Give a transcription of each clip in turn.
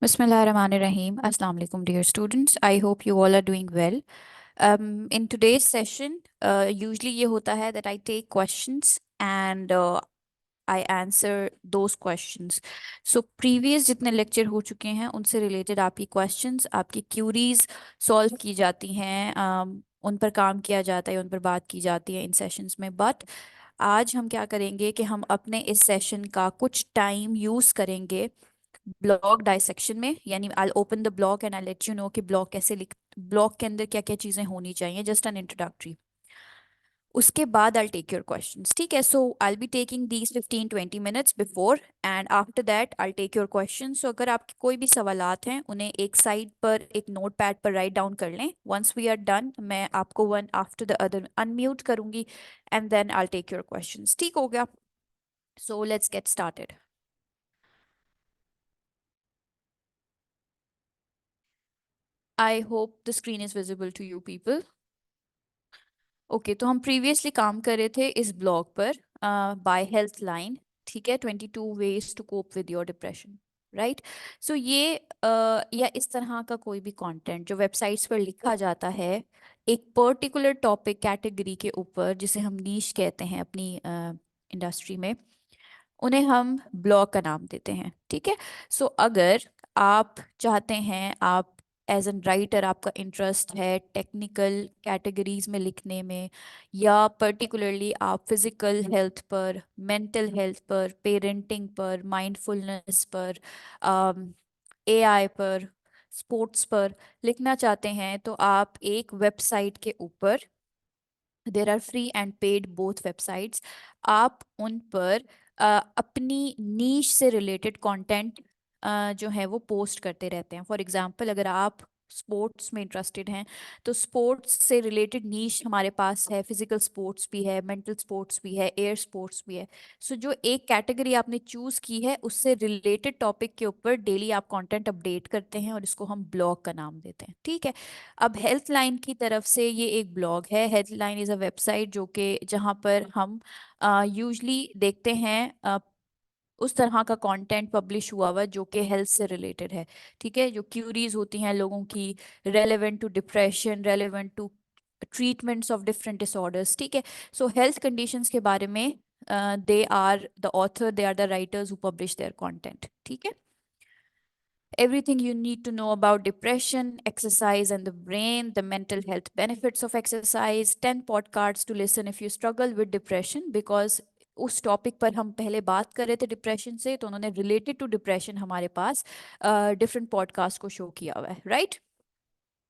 Bismillahirrahmanirrahim. Assalamu alaikum, dear students. I hope you all are doing well. In today's session, usually ये होता है that I take questions and I answer those questions. So previous जितने lecture हो चुके हैं उनसे related आपकी questions, आपकी queries solve की जाती हैं, उन पर काम किया जाता है, उन पर बात की जाती है इन sessions में. But आज हम क्या करेंगे कि हम अपने इस session का कुछ time use करेंगे ब्लॉग डाइसेक्शन में. यानी I open the blog and I let you know कि ब्लॉग कैसे लिख, ब्लॉग के अंदर क्या क्या चीजें होनी चाहिए, जस्ट एन इंट्रोडक्टरी. उसके बाद आई टेक योर क्वेश्चंस. ठीक है, so I be taking these 15-20 minutes before and after that I take your questions. So अगर आपके कोई भी सवालात हैं उन्हें एक साइड पर एक नोट पैड पर राइट डाउन कर लें. वंस वी आर डन मैं आपको one after the other unmute करूंगी and then I take your questions. ठीक हो गया? So let's get started. I hope the screen is visible to you people. Okay, तो हम प्रीवियसली काम कर रहे थे इस ब्लॉग पर बाय हेल्थ लाइन. ठीक है, 22 ways to cope with your depression. Right. So ये या इस तरह का कोई भी कंटेंट जो वेबसाइट्स पर लिखा जाता है एक पर्टिकुलर टॉपिक कैटेगरी के ऊपर, जिसे हम नीश कहते हैं अपनी इंडस्ट्री में, उन्हें हम ब्लॉग का नाम देते हैं. ठीक है. सो अगर आप चाहते हैं, आप एज एन राइटर आपका इंटरेस्ट है टेक्निकल कैटेगरीज में लिखने में, या पर्टिकुलरली आप फिजिकल हेल्थ पर, मेंटल हेल्थ पर, पेरेंटिंग पर, माइंडफुलनेस पर, एआई पर, स्पोर्ट्स पर लिखना चाहते हैं, तो आप एक वेबसाइट के ऊपर, there are free and paid both websites, आप उन पर अपनी नीश से रिलेटेड कंटेंट जो है वो पोस्ट करते रहते हैं. फॉर एग्जांपल, अगर आप स्पोर्ट्स में इंटरेस्टेड हैं तो स्पोर्ट्स से रिलेटेड नीश हमारे पास है. फिजिकल स्पोर्ट्स भी है, मेंटल स्पोर्ट्स भी है, एयर स्पोर्ट्स भी है. सो जो एक कैटेगरी आपने चूज की है उससे रिलेटेड टॉपिक के ऊपर डेली आप कंटेंट अपडेट करते हैं और इसको हम ब्लॉग का नाम देते हैं. ठीक है. अब हेल्थ लाइन की तरफ से ये एक ब्लॉग है. Health line is a website जो कि जहाँ पर हम यूजली देखते हैं उस तरह का कंटेंट पब्लिश हुआ हुआ जो कि हेल्थ से रिलेटेड है. ठीक है. जो क्यूरीज होती हैं लोगों की, relevant to depression, relevant to treatments of different disorders. ठीक है. सो हेल्थ कंडीशंस के बारे में they are the author, they are the writers who publish their content. ठीक है. Everything you need to know about depression, exercise, and the brain, the mental health benefits of exercise, 10 podcasts to listen if you struggle with depression. Because उस topic पर हम पहले बात कर रहे थे डिप्रेशन से, तो उन्होंने रिलेटेड टू डिप्रेशन हमारे पास डिफरेंट पॉडकास्ट को शो किया हुआ है. राइट.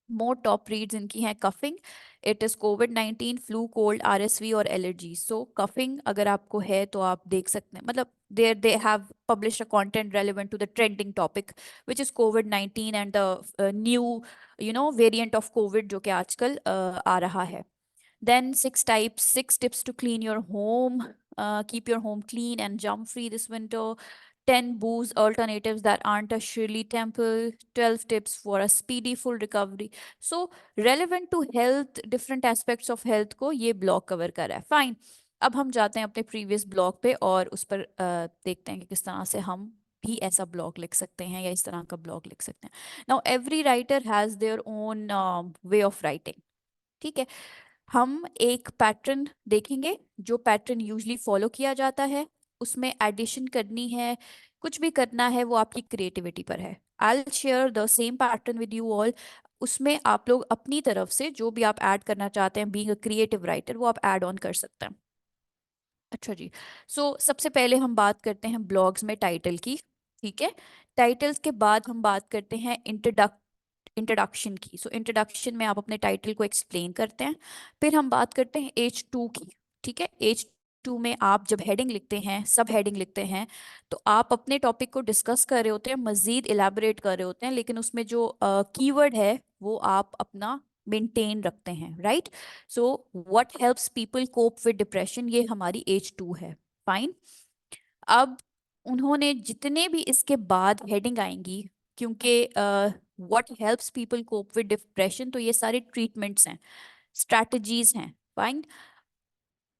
मोर टॉप रीड्स इनकी हैं coughing. It is covid, flu, cold, RSV और एलर्जी. सो कफिंग अगर आपको है तो आप देख सकते हैं, मतलब they have published a content relevant to the trending topic which is COVID-19 and the new variant of COVID जो कि आजकल आ रहा है. Then six tips to clean your home, keep your home clean and jump free this winter. 10 booze alternatives that aren't a Shirley Temple. 12 tips for a speedy full recovery. So relevant to health, different aspects of health को ये blog cover कर रहा है. Fine. अब हम जाते हैं अपने प्रीवियस ब्लॉग पे और उस पर देखते हैं कि किस तरह से हम भी ऐसा ब्लॉग लिख सकते हैं या इस तरह का ब्लॉग लिख सकते हैं. Now every writer has their own way of writing. ठीक है. हम एक पैटर्न देखेंगे. जो पैटर्न यूजली फॉलो किया जाता है उसमें एडिशन करनी है, कुछ भी करना है, वो आपकी क्रिएटिविटी पर है. I will share the same pattern with you all. उसमें आप लोग अपनी तरफ से जो भी आप ऐड करना चाहते हैं बीइंग अ क्रिएटिव राइटर, वो आप ऐड ऑन कर सकते हैं. अच्छा जी. सबसे पहले हम बात करते हैं ब्लॉग्स में टाइटल की. ठीक है. टाइटल्स के बाद हम बात करते हैं इंट्रोडक्शन की. इंट्रोडक्शन में आप अपने टाइटल को एक्सप्लेन करते हैं. फिर हम बात करते हैं H2 की. ठीक है. H2 में आप जब हेडिंग लिखते हैं, सब हेडिंग लिखते हैं, तो आप अपने टॉपिक को डिस्कस कर रहे होते हैं, मजीद इलेबोरेट कर रहे होते हैं, लेकिन उसमें जो कीवर्ड है वो आप अपना मेंटेन रखते हैं. Right. So what helps people cope with depression, ये हमारी H2 है. फाइन. अब उन्होंने जितने भी इसके बाद हेडिंग आएंगी, क्योंकि what helps people cope with depression, तो ये सारे ट्रीटमेंट्स हैं, स्ट्रैटेजीज हैं. फाइन.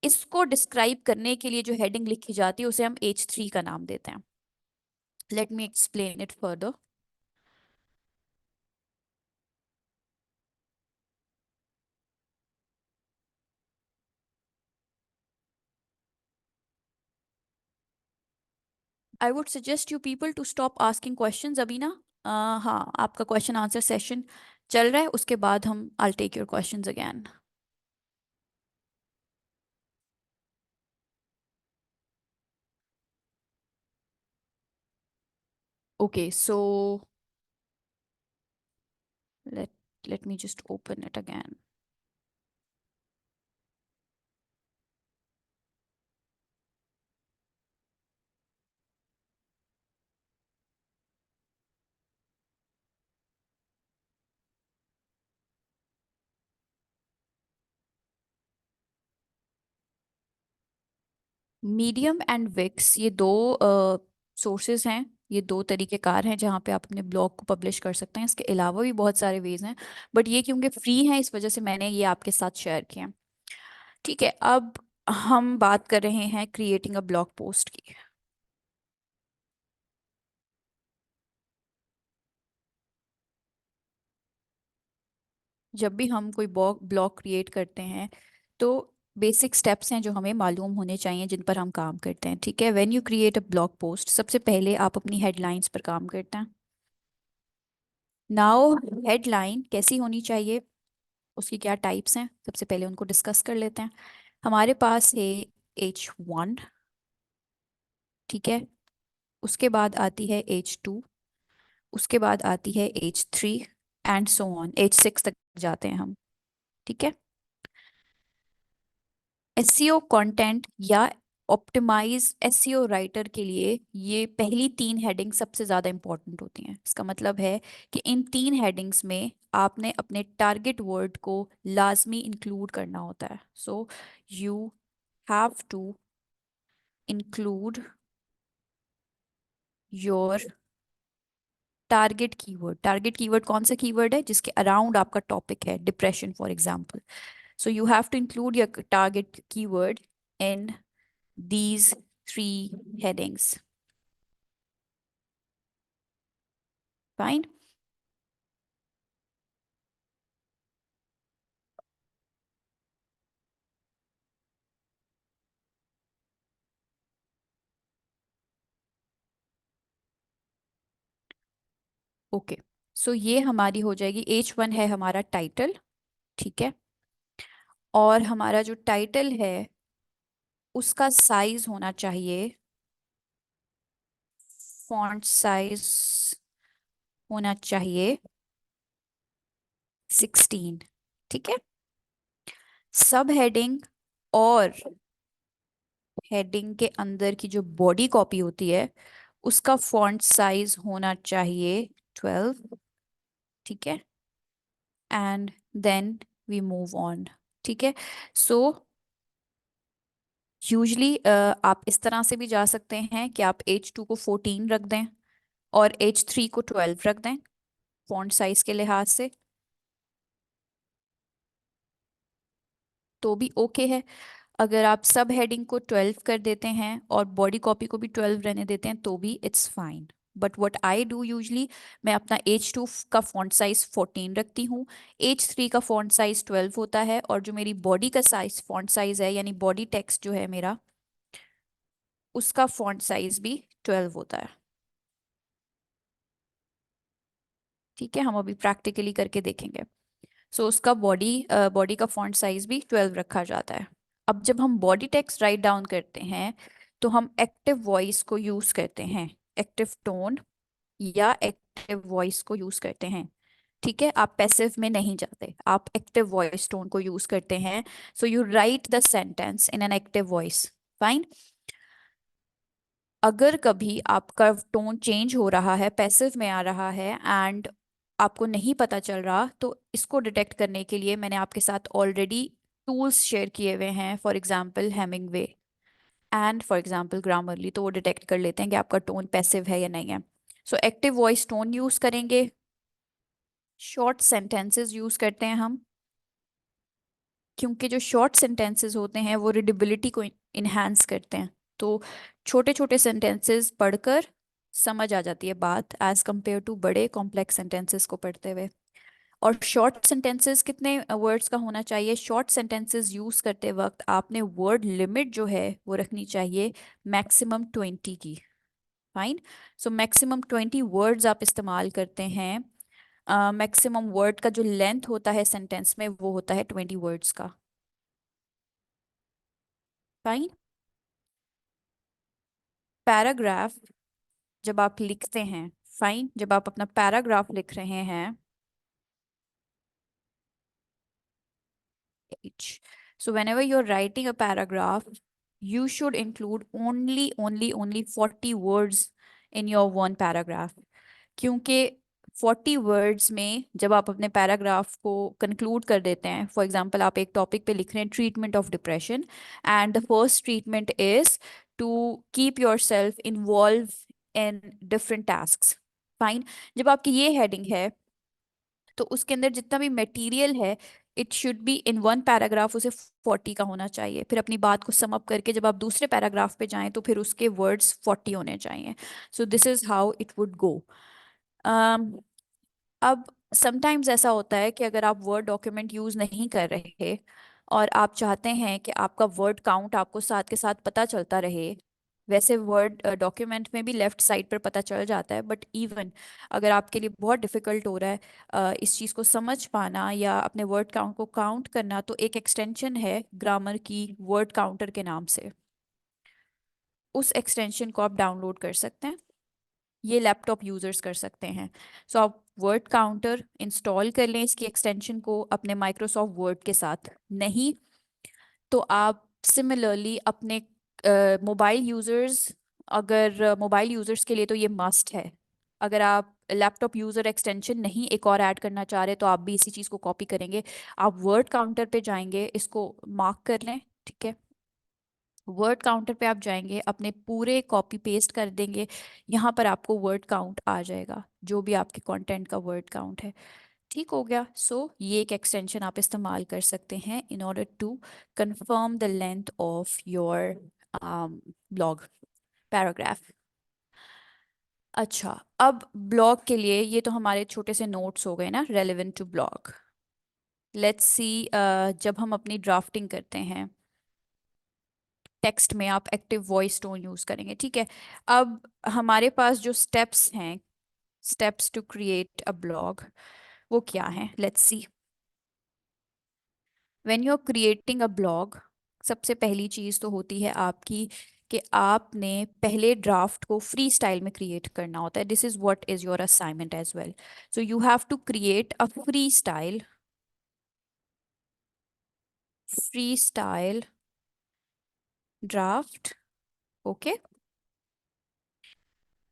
इसको डिस्क्राइब करने के लिए जो हेडिंग लिखी जाती है उसे हम H3 का नाम देते हैं. Let me explain it further. I would suggest you people to stop asking questions अभी ना। हाँ, आपका क्वेश्चन आंसर सेशन चल रहा है, उसके बाद हम I take your questions again. Okay, so let let me just open it again. Medium and Wix, ये दो सोर्सेज हैं, ये दो तरीक़ेकार हैं जहाँ पे आप अपने ब्लॉग को पब्लिश कर सकते हैं। इसके अलावा भी बहुत सारे वेज हैं, बट ये क्योंकि फ्री हैं इस वजह से मैंने ये आपके साथ शेयर किए हैं। ठीक है, अब हम बात कर रहे हैं क्रिएटिंग अ ब्लॉग पोस्ट की। जब भी हम कोई ब्लॉग क्रिएट करते हैं तो बेसिक स्टेप्स हैं जो हमें मालूम होने चाहिए, जिन पर हम काम करते हैं। ठीक है, when you create a blog post, सबसे पहले आप अपनी हेडलाइंस पर काम करते हैं। नाउ, हेडलाइन कैसी होनी चाहिए, उसकी क्या टाइप्स हैं, सबसे पहले उनको डिस्कस कर लेते हैं। हमारे पास है H1। ठीक है, उसके बाद आती है H2, उसके बाद आती है H3, and so on, H6 तक जाते हैं हम। ठीक है, एसईओ कंटेंट या ऑप्टिमाइज एसईओ राइटर के लिए ये पहली तीन हेडिंग सबसे ज़्यादा इंपॉर्टेंट होती हैं। इसका मतलब है कि इन तीन हेडिंग्स में आपने अपने टारगेट वर्ड को लाजमी इंक्लूड करना होता है। So you have to include your target keyword कौन सा कीवर्ड है जिसके अराउंड आपका टॉपिक है, depression for example. So you have to include your target keyword in these three headings. Fine. Okay, so ये हमारी हो जाएगी, H1 है हमारा टाइटल। ठीक है, और हमारा जो टाइटल है उसका साइज होना चाहिए, फॉन्ट साइज होना चाहिए 16। ठीक है, सब हेडिंग और हेडिंग के अंदर की जो बॉडी कॉपी होती है उसका फॉन्ट साइज होना चाहिए 12। ठीक है, and then we move on. ठीक है, सो यूजली आप इस तरह से भी जा सकते हैं कि आप H2 को 14 रख दें और H3 को 12 रख दें फॉन्ट साइज के लिहाज से, तो भी ओके है। अगर आप सब हेडिंग को 12 कर देते हैं और बॉडी कॉपी को भी 12 रहने देते हैं तो भी it's fine. But what I do usually, मैं अपना H2 का फॉन्ट साइज 14 रखती हूँ, H3 का फॉन्ट साइज 12 होता है, और जो मेरी बॉडी का साइज फॉन्ट साइज है यानी बॉडी टेक्स्ट जो है मेरा, उसका फॉन्ट साइज भी 12 होता है। ठीक है, हम अभी प्रैक्टिकली करके देखेंगे। सो उसका बॉडी का फॉन्ट साइज भी 12 रखा जाता है। अब जब हम बॉडी टेक्स्ट राइट डाउन करते हैं तो हम एक्टिव वॉइस को यूज करते हैं, एक्टिव टोन या एक्टिव वॉइस को यूज करते हैं। ठीक है, आप पैसिव में नहीं जाते, आप एक्टिव वॉइस टोन को यूज करते हैं। So you right the sentence in an active voice. Fine. अगर कभी आपका टोन चेंज हो रहा है, पैसिव में आ रहा है, एंड आपको नहीं पता चल रहा, तो इसको डिटेक्ट करने के लिए मैंने आपके साथ ऑलरेडी टूल्स शेयर किए हुए हैं, for example Hemingway and for example Grammarly, तो वो डिटेक्ट कर लेते हैं कि आपका टोन पैसिव है या नहीं है। So active voice tone use करेंगे, शॉर्ट सेंटेंसेस यूज करते हैं हम, क्योंकि जो शॉर्ट सेंटेंसेस होते हैं वो रीडेबिलिटी को इन्हांस करते हैं। तो छोटे छोटे सेंटेंसेस पढ़कर समझ आ जाती है बात, एज कंपेयर टू बड़े कॉम्प्लेक्स सेंटेंसेस को पढ़ते हुए। और शॉर्ट सेंटेंसेस कितने वर्ड्स का होना चाहिए, शॉर्ट सेंटेंसेस यूज करते वक्त आपने वर्ड लिमिट जो है वो रखनी चाहिए मैक्सिमम 20 की। फाइन। सो मैक्सिमम 20 वर्ड्स आप इस्तेमाल करते हैं। मैक्सिमम वर्ड का जो लेंथ होता है सेंटेंस में वो होता है 20 वर्ड्स का। फाइन। पैराग्राफ जब आप लिखते हैं, फाइन, जब आप अपना पैराग्राफ लिख रहे हैं, H. So whenever you're writing a paragraph, you should include only 40 words in your one paragraph. क्योंकि 40 वर्ड्स में जब आप अपने पैराग्राफ को कंक्लूड कर देते हैं, फॉर एग्जांपल आप एक टॉपिक पे लिख रहे हैं treatment of depression, and the first treatment is to keep yourself involve in different task. Fine. जब आपकी ये हेडिंग है तो उसके अंदर जितना भी मटेरियल है it should be in one paragraph, उसे 40 का होना चाहिए। फिर अपनी बात को सम अप करके जब आप दूसरे पैराग्राफ पे जाएं तो फिर उसके वर्ड्स 40 होने चाहिए। सो this is how it would go. अब समटाइम्स ऐसा होता है कि अगर आप वर्ड डॉक्यूमेंट यूज़ नहीं कर रहे और आप चाहते हैं कि आपका वर्ड काउंट आपको साथ के साथ पता चलता रहे, वैसे वर्ड डॉक्यूमेंट में भी लेफ्ट साइड पर पता चल जाता है, बट इवन अगर आपके लिए बहुत डिफ़िकल्ट हो रहा है इस चीज़ को समझ पाना या अपने वर्ड काउंट को काउंट करना, तो एक एक्सटेंशन है ग्रामर की वर्ड काउंटर के नाम से। उस एक्सटेंशन को आप डाउनलोड कर सकते हैं, ये लैपटॉप यूजर्स कर सकते हैं। सो आप वर्ड काउंटर इंस्टॉल कर लें इसकी एक्सटेंशन को अपने माइक्रोसॉफ्ट वर्ड के साथ। नहीं तो आप सिमिलरली अपने मोबाइल यूजर्स, अगर मोबाइल यूजर्स के लिए तो ये मस्ट है। अगर आप लैपटॉप यूजर एक्सटेंशन नहीं एक और ऐड करना चाह रहे तो आप भी इसी चीज़ को कॉपी करेंगे। आप वर्ड काउंटर पे जाएंगे, इसको मार्क कर लें, ठीक है। वर्ड काउंटर पे आप जाएंगे, अपने पूरे कॉपी पेस्ट कर देंगे, यहाँ पर आपको वर्ड काउंट आ जाएगा, जो भी आपके कंटेंट का वर्ड काउंट है। ठीक हो गया। सो ये एक एक्सटेंशन आप इस्तेमाल कर सकते हैं in order to confirm the length of your blog paragraph. अच्छा, अब ब्लॉग के लिए ये तो हमारे छोटे से नोट्स हो गए ना relevant to blog. Let's see, जब हम अपनी ड्राफ्टिंग करते हैं टेक्स्ट में आप एक्टिव वॉइस टोन यूज करेंगे, ठीक है। अब हमारे पास जो स्टेप्स हैं, steps to create a blog, वो क्या हैं, let's see. When you are creating a blog, सबसे पहली चीज तो होती है आपकी कि आपने पहले ड्राफ्ट को फ्री स्टाइल में क्रिएट करना होता है। This is what is your assignment as well. So you have to create a free style draft. Okay.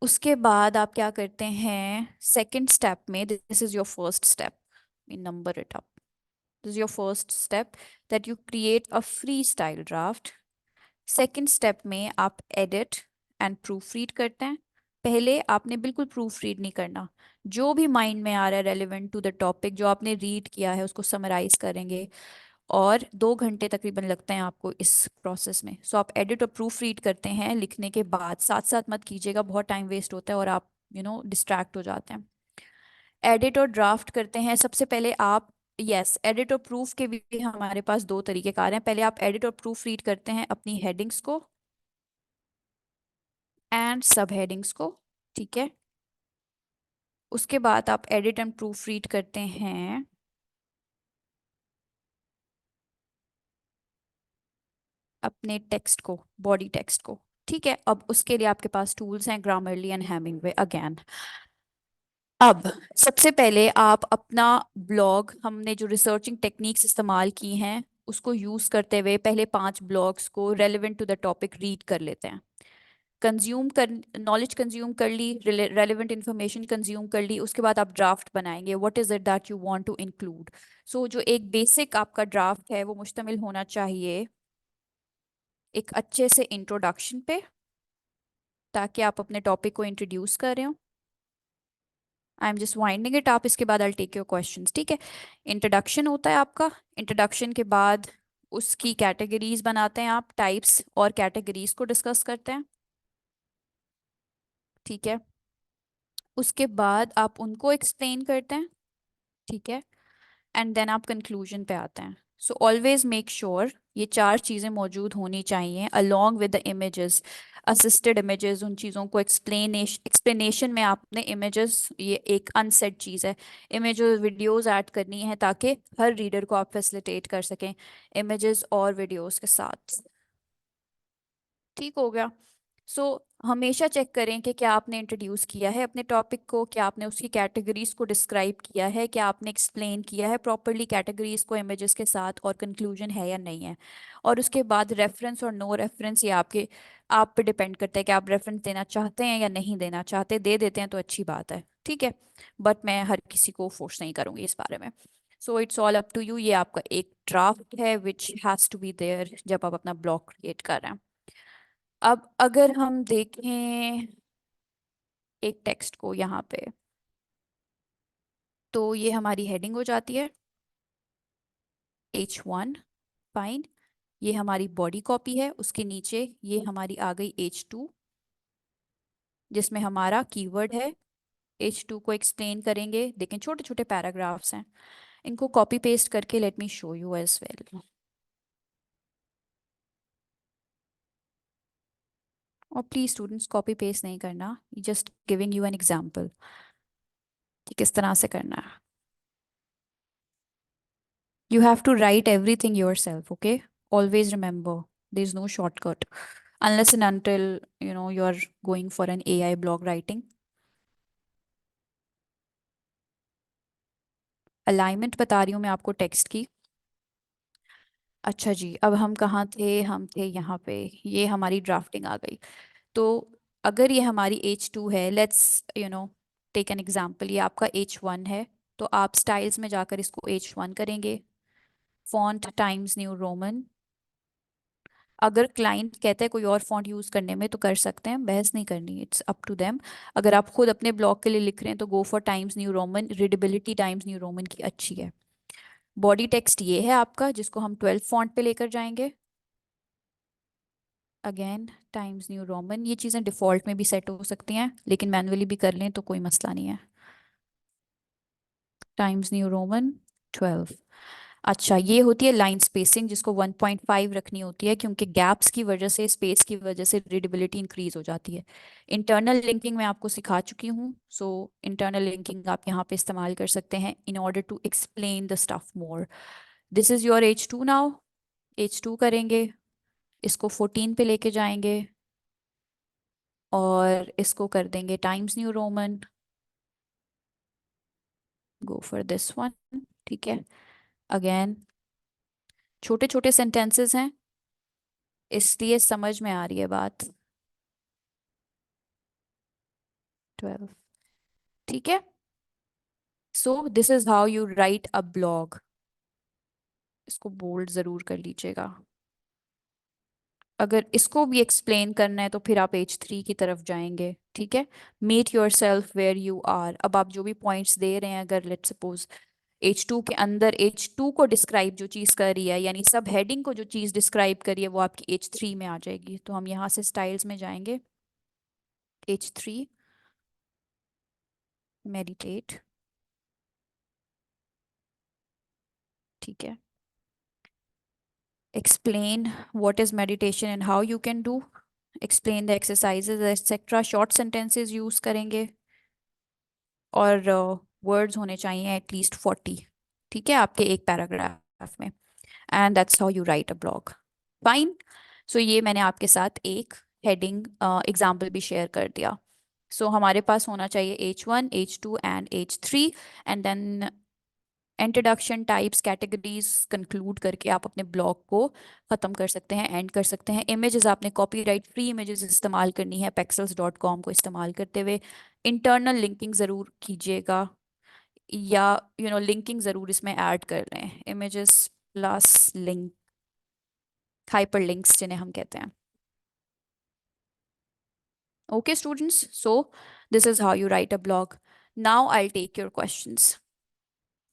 उसके बाद आप क्या करते हैं, सेकंड स्टेप में, this is your first step, number it up, this is your first step, that you create a free style draft. Second step में आप edit and proof read करते हैं। पहले आपने बिल्कुल प्रूफ रीड नहीं करना, जो भी माइंड में आ रहा है रेलिवेंट टू द टॉपिक जो आपने रीड किया है उसको समराइज करेंगे, और 2 घंटे तकरीबन लगते हैं आपको इस प्रोसेस में। सो आप एडिट और प्रूफ रीड करते हैं लिखने के बाद, साथ साथ मत कीजिएगा, बहुत टाइम वेस्ट होता है और आप डिस्ट्रैक्ट हो जाते हैं। एडिट और ड्राफ्ट करते हैं सबसे पहले आप। यस, एडिट और प्रूफ के भी हमारे पास दो तरीकेकार हैं। पहले आप एडिट और प्रूफ रीड करते हैं अपनी हेडिंग्स को एंड सब हेडिंग्स को, ठीक है। उसके बाद आप एडिट एंड प्रूफ रीड करते हैं अपने टेक्स्ट को, बॉडी टेक्स्ट को, ठीक है। अब उसके लिए आपके पास टूल्स हैं, ग्रामरली एंड हेमिंगवे अगेन। अब सबसे पहले आप अपना ब्लॉग, हमने जो रिसर्चिंग टेक्निक्स इस्तेमाल की हैं उसको यूज करते हुए पहले 5 ब्लॉग्स को relevant to the topic read कर लेते हैं। कंज्यूम कर, नॉलेज कंज्यूम कर ली, रेलेवेंट इंफॉर्मेशन कंज्यूम कर ली, उसके बाद आप ड्राफ्ट बनाएंगे, what is it that you want to include. So जो एक बेसिक आपका ड्राफ्ट है वो मुश्तमिल होना चाहिए एक अच्छे से इंट्रोडक्शन पे, ताकि आप अपने टॉपिक को इंट्रोड्यूस कर रहे हो। I am just winding it आप, इसके बाद आई टेक योर क्वेश्चंस, ठीक है। इंट्रोडक्शन होता है आपका, इंट्रोडक्शन के बाद उसकी कैटेगरीज बनाते हैं आप, टाइप्स और कैटेगरीज को डिस्कस करते हैं, ठीक है। उसके बाद आप उनको एक्सप्लेन करते हैं, ठीक है। एंड देन आप कंक्लूजन पे आते हैं। सो ऑलवेज मेक श्योर ये चार चीज़ें मौजूद होनी चाहिए along with the images, assisted images. उन चीज़ों को एक्सप्लेनेशन में आपने इमेजेस, ये एक अनसेड चीज़ है, इमेज और वीडियोस ऐड करनी है ताकि हर रीडर को आप फैसिलिटेट कर सकें इमेजेस और वीडियोस के साथ। ठीक हो गया। सो हमेशा चेक करें कि क्या आपने इंट्रोड्यूस किया है अपने टॉपिक को, क्या आपने उसकी कैटेगरीज को डिस्क्राइब किया है, क्या आपने एक्सप्लेन किया है प्रॉपरली कैटेगरीज को इमेजेस के साथ, और कंक्लूजन है या नहीं है। और उसके बाद रेफरेंस और नो रेफरेंस, ये आप पे डिपेंड करता है कि आप रेफरेंस देना चाहते हैं या नहीं देना चाहते। दे देते हैं तो अच्छी बात है, ठीक है, बट मैं हर किसी को फोर्स नहीं करूंगी इस बारे में। So it's all up to you. ये आपका एक ड्राफ्ट है which has to be there जब आप अपना ब्लॉग क्रिएट कर रहे हैं। अब अगर हम देखें एक टेक्स्ट को यहाँ पे, तो ये हमारी हेडिंग हो जाती है H1, फाइन। ये हमारी बॉडी कॉपी है, उसके नीचे ये हमारी आ गई H2, जिसमें हमारा कीवर्ड है। H2 को एक्सप्लेन करेंगे, देखें छोटे छोटे पैराग्राफ्स हैं, इनको कॉपी पेस्ट करके let me show you as well. और प्लीज स्टूडेंट्स कॉपी पेस्ट नहीं करना, just giving you an example कि किस तरह से करना है। You have to write everything yourself, okay? Always remember, there's no shortcut unless and until you're going for an AI blog writing. Alignment बता रही हूँ मैं आपको टेक्स्ट की। अच्छा जी, अब हम कहाँ थे? हम थे यहाँ पे, ये हमारी ड्राफ्टिंग आ गई। तो अगर ये हमारी H2 है, लेट्स टेक एन एग्जाम्पल, ये आपका H1 है, तो आप स्टाइल्स में जाकर इसको H1 करेंगे, फॉन्ट टाइम्स न्यू रोमन। अगर क्लाइंट कहता है कोई और फॉन्ट यूज करने में तो कर सकते हैं, बहस नहीं करनी, इट्स अप टू देम। अगर आप खुद अपने ब्लॉग के लिए लिख रहे हैं तो go for times New Roman, readability times New Roman की अच्छी है। बॉडी टेक्स्ट ये है आपका, जिसको हम 12 फॉन्ट पे लेकर जाएंगे। अगेन टाइम्स न्यू रोमन, ये चीज़ें डिफॉल्ट में भी सेट हो सकती हैं, लेकिन मैनुअली भी कर लें तो कोई मसला नहीं है। Times New Roman 12। अच्छा, ये होती है लाइन स्पेसिंग, जिसको 1.5 रखनी होती है, क्योंकि गैप्स की वजह से, स्पेस की वजह से रीडेबिलिटी इंक्रीज हो जाती है। इंटरनल लिंकिंग मैं आपको सिखा चुकी हूँ, सो इंटरनल लिंकिंग आप यहाँ पे इस्तेमाल कर सकते हैं in order to explain the stuff more. This is your H2 now. H2 करेंगे, इसको 14 पे लेके जाएंगे और इसको कर देंगे times New Roman. Go for this one, ठीक है। अगेन छोटे छोटे सेंटेंसेस हैं, इसलिए समझ में आ रही है बात। 12, ठीक है। So this is how you write a blog. इसको बोल्ड जरूर कर लीजिएगा। अगर इसको भी एक्सप्लेन करना है तो फिर आप H3 की तरफ जाएंगे, ठीक है। Meet yourself where you are. अब आप जो भी पॉइंट्स दे रहे हैं, अगर लेट सपोज H2 के अंदर H2 को डिस्क्राइब जो चीज़ कर रही है, यानी सब हेडिंग को जो चीज़ डिस्क्राइब करी है, वो आपकी H3 में आ जाएगी। तो हम यहाँ से स्टाइल्स में जाएंगे, H3, मेडिटेट, ठीक है। explain what is meditation and how you can do, explain the exercises etc, short sentences use करेंगे, और वर्ड्स होने चाहिए एटलीस्ट 40, ठीक है, आपके एक पैराग्राफ में। And that's how you write a blog, fine. So ये मैंने आपके साथ एक हेडिंग एग्जाम्पल भी शेयर कर दिया। सो हमारे पास होना चाहिए H1, H2 and H3, and then introduction, types, categories conclude करके आप अपने ब्लॉग को ख़त्म कर सकते हैं, एंड कर सकते हैं। इमेजेस आपने कॉपीराइट फ्री इमेजेस इस्तेमाल करनी है pexels.com को इस्तेमाल करते हुए। इंटरनल लिंकिंग ज़रूर कीजिएगा, या लिंकिंग ज़रूर इसमें ऐड कर लें, images plus link, hyper links जिन्हें हम कहते हैं। Okay students, so this is how you write a blog. Now I take your questions.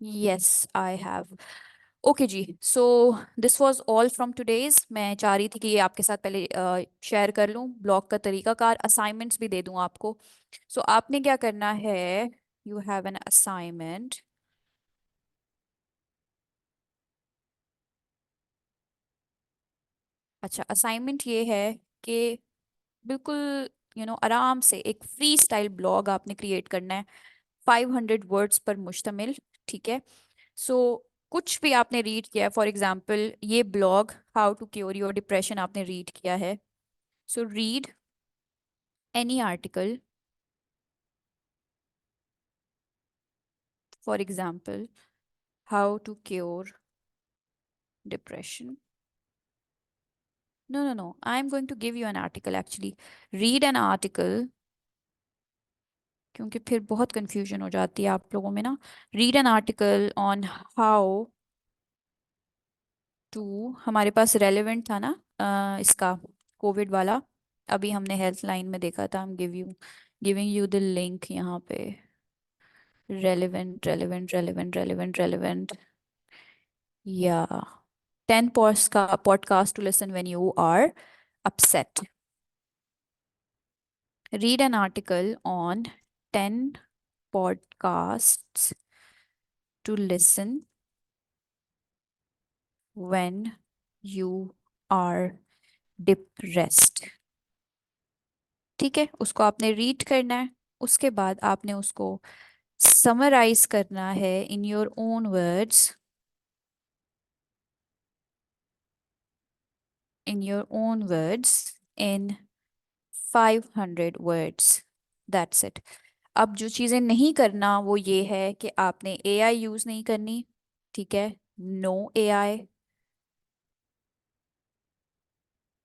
Yes I have. Okay ji, so this was all from today's. मैं चाह रही थी कि ये आपके साथ पहले शेयर कर लूँ ब्लॉग का तरीकाकार, असाइनमेंट्स भी दे दूँ आपको। सो आपने क्या करना है, यू हैव एन असाइनमेंट। अच्छा, असाइनमेंट ये है कि बिल्कुल आराम से एक फ्री स्टाइल ब्लॉग आपने क्रिएट करना है, 500 वर्ड्स पर मुश्तमिल। ठीक है। सो कुछ भी आपने रीड किया है, फॉर एग्जाम्पल ये blog how to cure your depression आपने रीड किया है। So read any article, for example how to cure depression. No, no, no. I'm going to give you an article actually. Read an article, क्योंकि फिर बहुत confusion हो जाती है आप लोगों में ना। Read an article on how to, हमारे पास रेलेवेंट था ना इसका, कोविड वाला। अभी हमने हेल्थ लाइन में देखा था। हम गिविंग यू द लिंक यहाँ पे। Relevant relevant relevant relevant relevant, या 10 podcast to listen when you are upset. Read an article on 10 podcasts to listen when you are depressed. ठीक है, उसको आपने रीड करना है। उसके बाद आपने उसको समराइज करना है in your own words, in 500 words. That's it. अब जो चीज़ें नहीं करना वो ये है कि आपने एआई यूज़ नहीं करनी। ठीक है, नो एआई।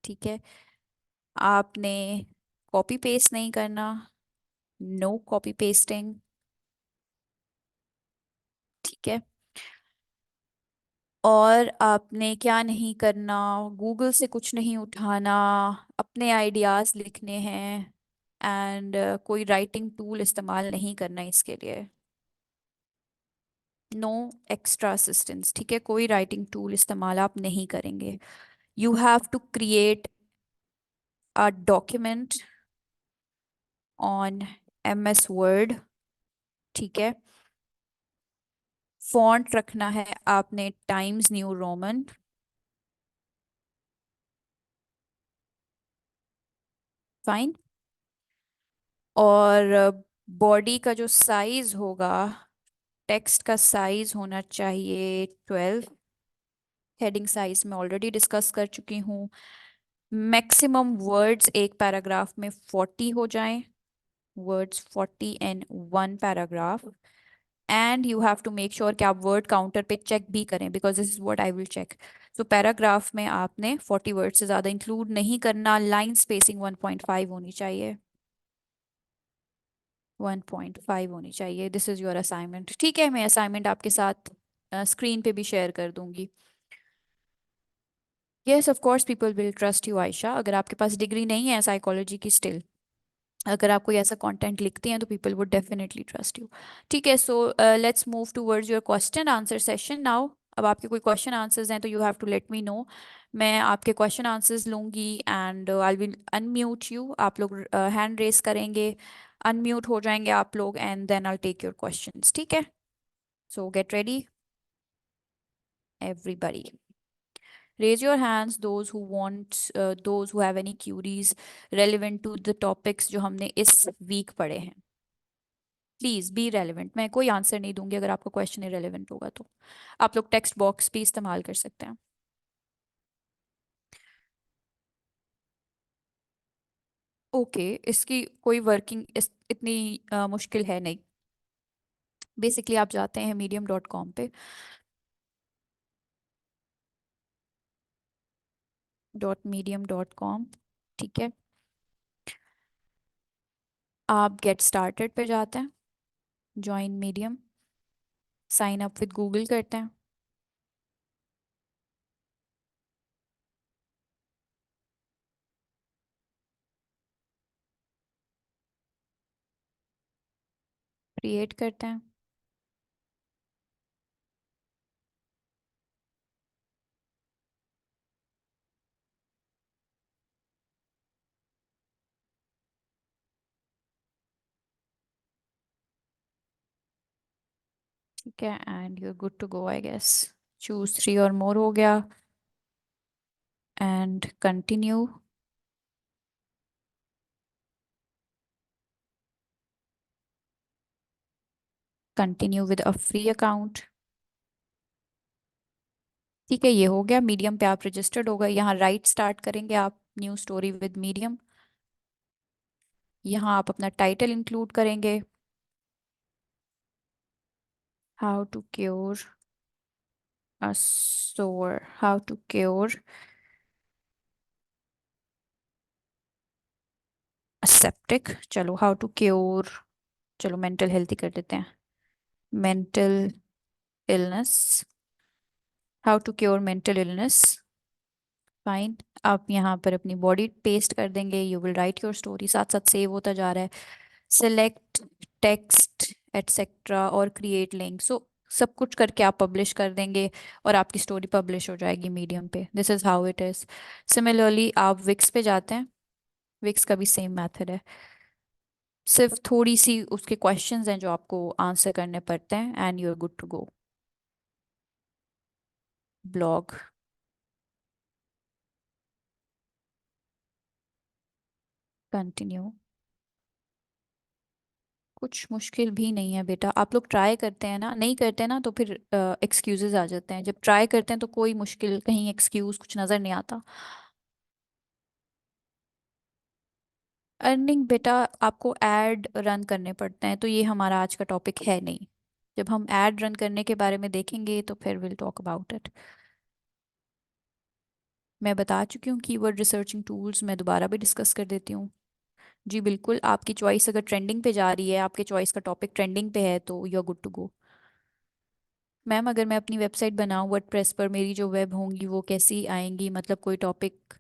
ठीक है, आपने कॉपी पेस्ट नहीं करना, नो कॉपी पेस्टिंग। ठीक है, और आपने क्या नहीं करना, गूगल से कुछ नहीं उठाना, अपने आइडियाज लिखने हैं। एंड कोई राइटिंग टूल इस्तेमाल नहीं करना इसके लिए। No extra assistance. ठीक है, कोई राइटिंग टूल इस्तेमाल आप नहीं करेंगे। You have to create a document on MS Word. ठीक है, फॉन्ट रखना है आपने टाइम्स न्यू रोमन। फाइन। और बॉडी का जो साइज होगा, टेक्स्ट का साइज होना चाहिए 12। हेडिंग साइज मैं ऑलरेडी डिस्कस कर चुकी हूँ। मैक्सिमम वर्ड्स एक पैराग्राफ में 40 हो जाएं। Words 40 in one paragraph. And you have to make sure कि आप वर्ड काउंटर पे चेक भी करें, because this is what I will check. तो पैराग्राफ में आपने 40 वर्ड से ज़्यादा इंक्लूड नहीं करना। लाइन स्पेसिंग 1.5 होनी चाहिए, 1.5 होनी चाहिए। This is your assignment. ठीक है, मैं असाइनमेंट आपके साथ स्क्रीन पे भी शेयर कर दूंगी। Yes, of course people will trust you Ayesha. अगर आपके पास डिग्री नहीं है साइकोलॉजी की, स्टिल अगर आप कोई ऐसा कंटेंट लिखती हैं तो people would definitely trust you. ठीक है, so let's move towards your question answer session now. अब आपके कोई क्वेश्चन आंसर्स हैं तो you have to let me know. मैं आपके क्वेश्चन आंसर्स लूंगी and I will unmute you. आप लोग हैंड रेस करेंगे, अनम्यूट हो जाएंगे आप लोग, and then I take your questions. ठीक है, so get ready everybody. Raise your hands those who have any queries relevant to the topics जो हमने इस वीक पढ़े हैं। Please be relevant. मैं कोई आंसर नहीं दूंगी अगर आपका क्वेश्चन इरेलीवेंट होगा तो। आप लोग टेक्स्ट बॉक्स भी इस्तेमाल कर सकते हैं। ओके, इसकी कोई वर्किंग इतनी मुश्किल है नहीं। बेसिकली आप जाते हैं medium.com पे, .medium.com। ठीक है, आप गेट स्टार्टेड पे जाते हैं, join Medium, sign up with Google करते हैं। क्रिएट करते हैं। ठीक है, and you are good to go I guess. Choose 3 और मोर हो गया। And continue. Continue with a free account. ठीक है, ये हो गया। मीडियम पे आप रजिस्टर्ड हो गए। यहाँ राइट स्टार्ट करेंगे आप न्यू स्टोरी विद मीडियम। यहाँ आप अपना टाइटल इंक्लूड करेंगे। How to cure a sore, how to cure septic. चलो हाउ टू क्योर, चलो मेंटल हेल्थ ही कर देते हैं। Mental illness, how to cure mental illness. Fine. आप यहाँ पर अपनी बॉडी पेस्ट कर देंगे। You will write your story, साथ साथ सेव होता जा रहा है। सिलेक्ट टेक्स्ट एटसेट्रा और क्रिएट लिंक। सो सब कुछ करके आप पब्लिश कर देंगे और आपकी स्टोरी पब्लिश हो जाएगी मीडियम पे। This is how it is. Similarly आप विक्स पे जाते हैं। विक्स का भी सेम मेथड है। सिर्फ थोड़ी सी उसके क्वेश्चंस हैं जो आपको आंसर करने पड़ते हैं and you are good to go. Blog. Continue. कुछ मुश्किल भी नहीं है बेटा। आप लोग ट्राई करते हैं ना, नहीं करते हैं ना तो फिर एक्सक्यूजेस आ जाते हैं। जब ट्राई करते हैं तो कोई मुश्किल, कहीं एक्सक्यूज कुछ नज़र नहीं आता। अर्निंग बेटा, आपको एड रन करने पड़ते हैं, तो ये हमारा आज का टॉपिक है नहीं। जब हम एड रन करने के बारे में देखेंगे तो फिर विल टॉक अबाउट इट। मैं बता चुकी हूँ कीवर्ड रिसर्चिंग टूल्स, मैं दोबारा भी डिस्कस कर देती हूँ। जी बिल्कुल, आपकी चॉइस अगर ट्रेंडिंग पे जा रही है, आपके चॉइस का टॉपिक ट्रेंडिंग पे है तो you are good to go. Ma'am अगर मैं अपनी वेबसाइट बनाऊँ वर्डप्रेस पर, मेरी जो वेब होंगी वो कैसी आएंगी, मतलब कोई टॉपिक,